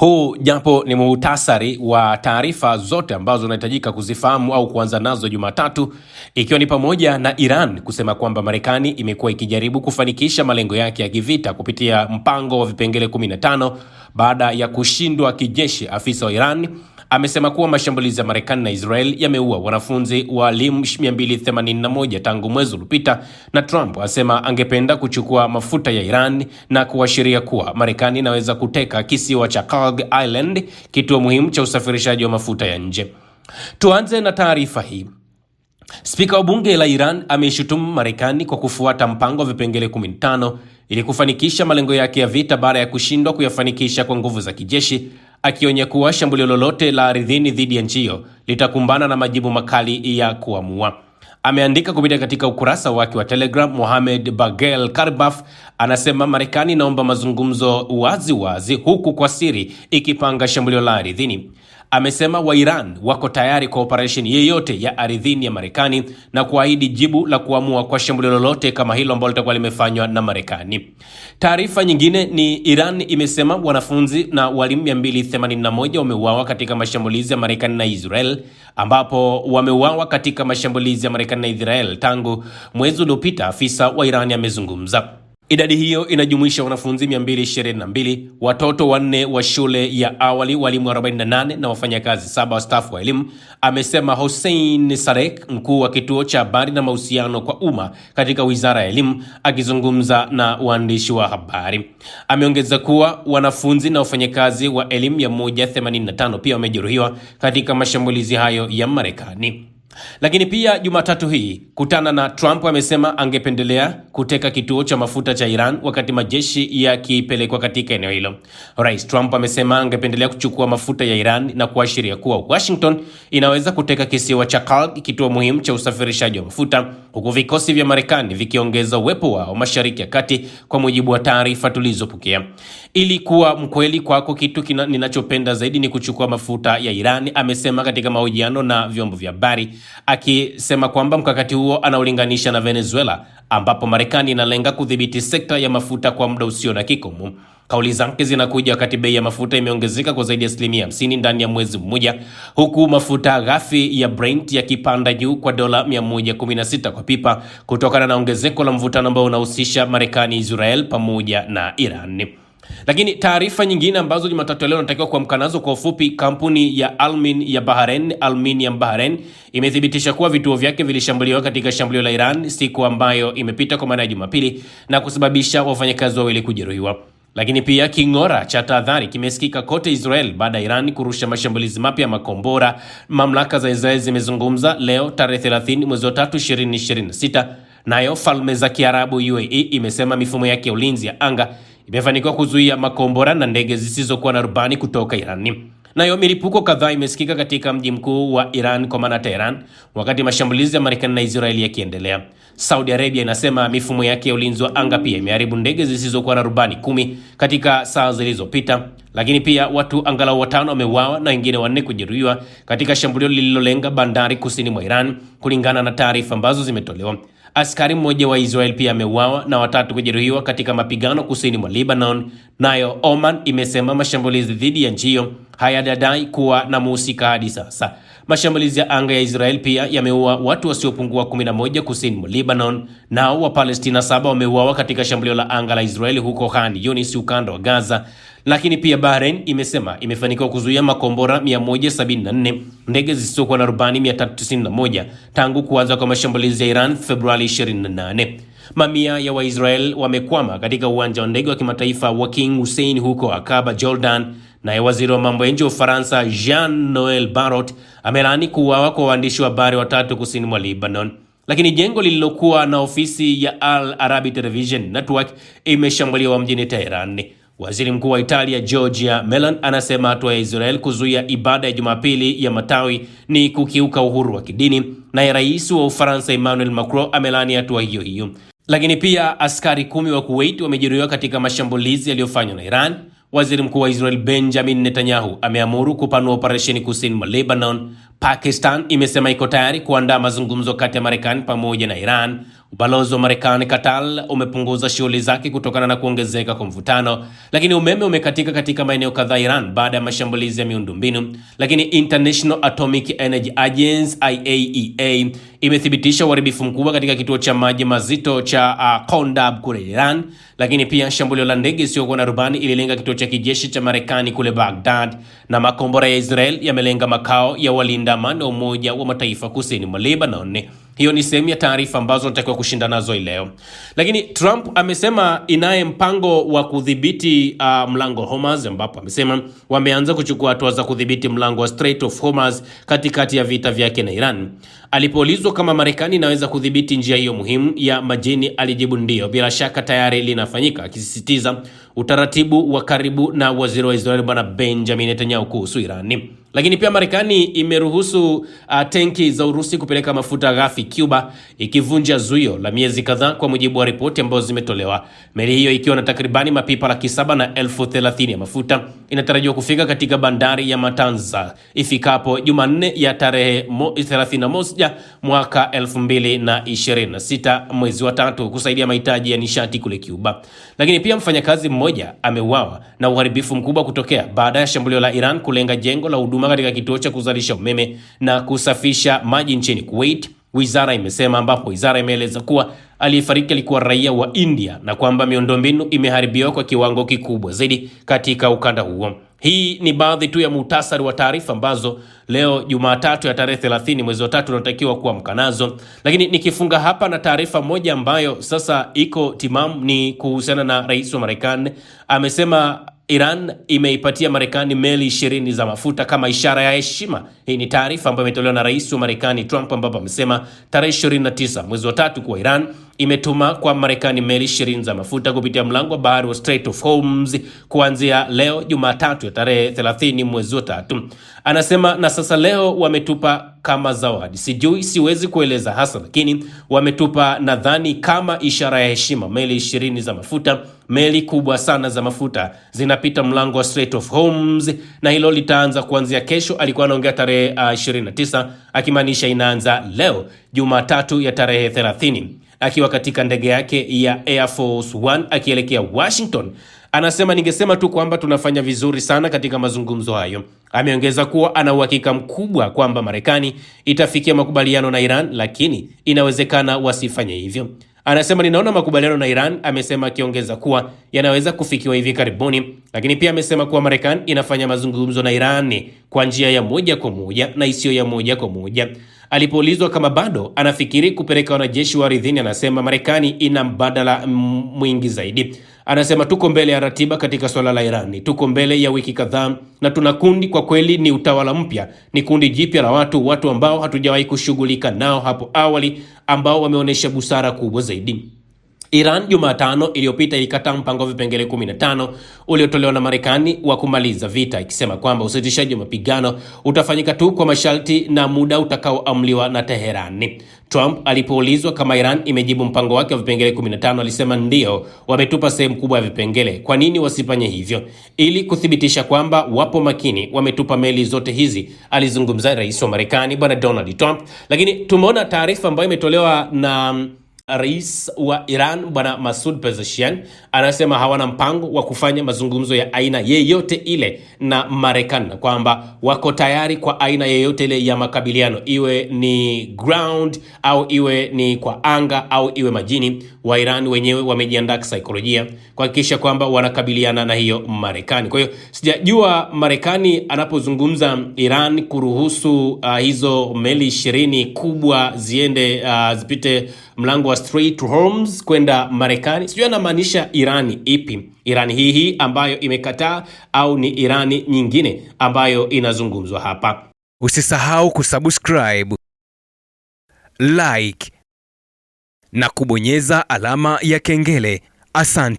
Huu japo ni muhtasari wa taarifa zote ambazo unahitajika kuzifahamu au kuanza nazo Jumatatu, ikiwa ni pamoja na Iran kusema kwamba Marekani imekuwa ikijaribu kufanikisha malengo yake ya kivita kupitia mpango wa vipengele 15 baada ya kushindwa kijeshi. Afisa wa Iran amesema kuwa mashambulizi ya Marekani na Israel yameua wanafunzi walimu 281 tangu mwezi uliopita, na Trump asema angependa kuchukua mafuta ya Iran na kuashiria kuwa Marekani inaweza kuteka kisiwa cha Kag Island, kituo muhimu cha usafirishaji wa mafuta ya nje. Tuanze na taarifa hii. Spika wa bunge la Iran ameishutumu Marekani kwa kufuata mpango wa vipengele 15 ili kufanikisha malengo yake ya vita baada ya kushindwa kuyafanikisha kwa nguvu za kijeshi, akionya kuwa shambulio lolote la ardhini dhidi ya nchi hiyo litakumbana na majibu makali ya kuamua. Ameandika kupitia katika ukurasa wake wa Telegram. Mohamed Bagel Karbaf anasema Marekani inaomba mazungumzo wazi huku kwa siri ikipanga shambulio la ardhini. Amesema wa Iran wako tayari kwa operesheni yeyote ya ardhini ya Marekani na kuahidi jibu la kuamua kwa shambulio lolote kama hilo ambalo litakuwa limefanywa na Marekani. Taarifa nyingine ni Iran imesema wanafunzi na walimu 281 wameuawa katika mashambulizi ya Marekani na Israel, ambapo wameuawa katika mashambulizi ya Marekani na Israel tangu mwezi uliopita. Afisa wa Iran amezungumza. Idadi hiyo inajumuisha wanafunzi 222, watoto 4 wa shule ya awali, walimu 48 na wafanyakazi 7 wa staff wa elimu, amesema Hossein Sarek, mkuu wa kituo cha habari na mahusiano kwa umma katika Wizara ya Elimu, akizungumza na waandishi wa habari. Ameongeza kuwa wanafunzi na wafanyakazi wa elimu 185 pia wamejeruhiwa katika mashambulizi hayo ya Marekani. Lakini pia Jumatatu hii kutana na Trump amesema angependelea kuteka kituo cha mafuta cha Iran wakati majeshi yakipelekwa katika eneo hilo. Rais Trump amesema angependelea kuchukua mafuta ya Iran na kuashiria kuwa Washington inaweza kuteka kisiwa cha Kag, kituo muhimu cha usafirishaji wa mafuta, huku vikosi vya Marekani vikiongeza uwepo wao Mashariki ya Kati, kwa mujibu wa taarifa tulizopokea. Ili kuwa mkweli kwako, kitu ninachopenda zaidi ni kuchukua mafuta ya Iran, amesema katika mahojiano na vyombo vya habari, akisema kwamba mkakati huo anaulinganisha na Venezuela, ambapo Marekani inalenga kudhibiti sekta ya mafuta kwa muda usio na kikomo. Kauli zake zinakuja wakati bei ya mafuta imeongezeka kwa zaidi ya 50% ndani ya mwezi mmoja, huku mafuta ghafi ya Brent yakipanda juu kwa dola 116 kwa pipa kutokana na ongezeko la mvutano ambao unahusisha Marekani, Israel pamoja na Iran. Lakini taarifa nyingine ambazo Jumatatu leo natakiwa kuamka nazo kwa ufupi, kampuni ya Aluminium Bahrain imethibitisha kuwa vituo vyake vilishambuliwa katika shambulio la Iran siku ambayo imepita, kwa maana ya Jumapili, na kusababisha wafanyakazi wawili kujeruhiwa. Lakini pia king'ora cha tahadhari kimesikika kote Israel baada ya Iran kurusha mashambulizi mapya ya makombora. Mamlaka za Israel zimezungumza leo tarehe 30 mwezi wa 3 2026. Nayo Falme za Kiarabu UAE imesema mifumo yake ya ulinzi ya anga imefanikiwa kuzuia makombora na ndege zisizokuwa na rubani kutoka Irani. Nayo milipuko kadhaa imesikika katika mji mkuu wa Iran, kwa maana Tehran, wakati mashambulizi ya Marekani na Israeli yakiendelea. Saudi Arabia inasema mifumo yake ya ulinzi wa anga pia imeharibu ndege zisizokuwa na rubani 10 katika saa zilizopita. Lakini pia watu angalau 5 wameuawa na wengine 4 kujeruhiwa katika shambulio lililolenga bandari kusini mwa Iran, kulingana na taarifa ambazo zimetolewa. Askari mmoja wa Israel pia ameuawa na 3 kujeruhiwa katika mapigano kusini mwa Lebanon. Nayo Oman imesema mashambulizi dhidi ya nchi hiyo hayadai kuwa na mhusika hadi sasa. Mashambulizi ya anga ya Israel pia yameua watu wasiopungua 11 kusini mwa Lebanon. Nao wa Palestina 7 wameuawa katika shambulio la anga la Israel huko Khan Yunis, ukanda wa Gaza. Lakini pia Bahrain imesema imefanikiwa kuzuia makombora 174, ndege zisizokuwa na rubani 391 tangu kuanza kwa mashambulizi ya Iran Februari 28. Mamia ya Waisrael wamekwama katika uwanja wa ndege wa kimataifa wa King Hussein huko Aqaba, Jordan. Naye waziri wa mambo ya nje wa Ufaransa Jean-Noel Barrot amelaani kuuawa kwa waandishi wa habari 3 kusini mwa Lebanon. Lakini jengo lililokuwa na ofisi ya Al Arabi Television Network imeshambuliwa mjini Tehran. Waziri Mkuu wa Italia Giorgia Meloni anasema hatua ya Israel kuzuia ibada ya Jumapili ya matawi ni kukiuka uhuru wa kidini, na rais wa Ufaransa Emmanuel Macron amelaani hatua hiyo. Lakini pia askari 10 wa Kuwait wamejeruhiwa katika mashambulizi yaliyofanywa na Iran. Waziri Mkuu wa Israel Benjamin Netanyahu ameamuru kupanua operesheni kusini mwa Lebanon. Pakistan imesema iko tayari kuandaa mazungumzo kati ya Marekani pamoja na Iran, Ubalozi wa Marekani Qatar umepunguza shughuli zake kutokana na kuongezeka kwa mvutano, lakini umeme umekatika katika maeneo kadhaa Iran baada ya mashambulizi ya miundombinu. Lakini International Atomic Energy Agency IAEA imethibitisha uharibifu mkubwa katika kituo cha maji mazito cha Kondab kule Iran. Lakini pia shambulio la ndege isiyokuwa na rubani ililenga kituo cha kijeshi cha Marekani kule Baghdad, na makombora ya Israel yamelenga makao ya walinda amani wa Umoja wa Mataifa kusini mwa Lebanon. Hiyo ni sehemu ya taarifa ambazo natakiwa kushinda nazo leo. Lakini Trump amesema inaye mpango wa kudhibiti mlango Hormuz, ambapo amesema wameanza kuchukua hatua za kudhibiti mlango wa Strait of Hormuz katikati ya vita vyake na Iran. Alipoulizwa kama Marekani inaweza kudhibiti njia hiyo muhimu ya majini, alijibu ndio, bila shaka tayari linafanyika, akisisitiza utaratibu wa karibu na waziri wa Israel Bwana Benjamin Netanyahu kuhusu Irani. Lakini pia Marekani imeruhusu tenki za Urusi kupeleka mafuta ghafi Cuba, ikivunja zuio la miezi kadhaa kwa mujibu wa ripoti ambazo zimetolewa. Meli hiyo ikiwa na takribani mapipa 730,000 ya mafuta inatarajiwa kufika katika bandari ya Matanzas ifikapo Jumanne ya tarehe 31 mwaka 2026 mwezi wa 3 kusaidia mahitaji ya nishati kule Cuba. Lakini pia mfanyakazi mmoja ameuawa na uharibifu mkubwa kutokea baada ya shambulio la Iran kulenga jengo la huduma katika kituo cha kuzalisha umeme na kusafisha maji nchini Kuwait, wizara imesema, ambapo wizara imeeleza kuwa aliyefariki alikuwa raia wa India na kwamba miundombinu imeharibiwa kwa kiwango kikubwa zaidi katika ukanda huo. Hii ni baadhi tu ya muhtasari wa taarifa ambazo leo Jumatatu ya tarehe 30 mwezi wa 3 tunatakiwa kuamka nazo. Lakini nikifunga hapa na taarifa moja ambayo sasa iko timamu, ni kuhusiana na rais wa Marekani. Amesema Iran imeipatia Marekani meli 20 za mafuta kama ishara ya heshima. Hii ni taarifa ambayo imetolewa na rais wa Marekani Trump, ambapo amesema tarehe 29 mwezi wa 3 kwa Iran imetuma kwa Marekani meli 20 za mafuta kupitia mlango wa bahari wa Strait of Hormuz kuanzia leo Jumatatu ya tarehe 30 mwezi wa 3. Anasema na sasa leo wametupa kama zawadi. Siwezi kueleza hasa, lakini wametupa nadhani kama ishara ya heshima meli 20 za mafuta, meli kubwa sana za mafuta zinapita mlango wa Strait of Hormuz, na hilo litaanza kuanzia kesho. Alikuwa anaongea tarehe 29 akimaanisha inaanza leo Jumatatu ya tarehe 30, akiwa katika ndege yake ya Air Force One akielekea Washington. Anasema ningesema tu kwamba tunafanya vizuri sana katika mazungumzo hayo. Ameongeza kuwa ana uhakika mkubwa kwamba Marekani itafikia makubaliano na Iran, lakini inawezekana wasifanye hivyo. Anasema ninaona makubaliano na Iran, amesema, akiongeza kuwa yanaweza kufikiwa hivi karibuni. Lakini pia amesema kuwa Marekani inafanya mazungumzo na Iran kwa njia ya moja kwa moja na isiyo ya moja kwa moja. Alipoulizwa kama bado anafikiri kupeleka wanajeshi wa ardhini, anasema Marekani ina mbadala mwingi zaidi. Anasema tuko mbele ya ratiba katika swala la Irani, tuko mbele ya wiki kadhaa, na tuna kundi, kwa kweli ni utawala mpya, ni kundi jipya la watu ambao hatujawahi kushughulika nao hapo awali, ambao wameonyesha busara kubwa zaidi. Iran Jumatano iliyopita ilikataa mpango wa vipengele 15 uliotolewa na Marekani wa kumaliza vita, ikisema kwamba usitishaji wa mapigano utafanyika tu kwa masharti na muda utakaoamliwa na Teherani. Trump alipoulizwa kama Iran imejibu mpango wake wa vipengele 15, alisema ndio, wametupa sehemu kubwa ya vipengele. Kwa nini wasifanye hivyo? Ili kuthibitisha kwamba wapo makini, wametupa meli zote hizi, alizungumza rais wa Marekani Bwana Donald Trump. Lakini tumeona taarifa ambayo imetolewa na rais wa Iran Bwana Masoud Pezeshkian, anasema hawana mpango wa kufanya mazungumzo ya aina yeyote ile na Marekani, na kwamba wako tayari kwa aina yeyote ile ya makabiliano, iwe ni ground au iwe ni kwa anga au iwe majini. Wa Iran wenyewe wamejiandaa kisaikolojia kuhakikisha kwamba wanakabiliana na hiyo Marekani. Kwa hiyo sijajua Marekani anapozungumza Iran kuruhusu hizo meli 20 kubwa ziende zipite mlango wa Strait of Hormuz kwenda Marekani, sijui anamaanisha Irani ipi? Irani hii ambayo imekataa au ni Irani nyingine ambayo inazungumzwa hapa? Usisahau kusubscribe, like na kubonyeza alama ya kengele. Asante.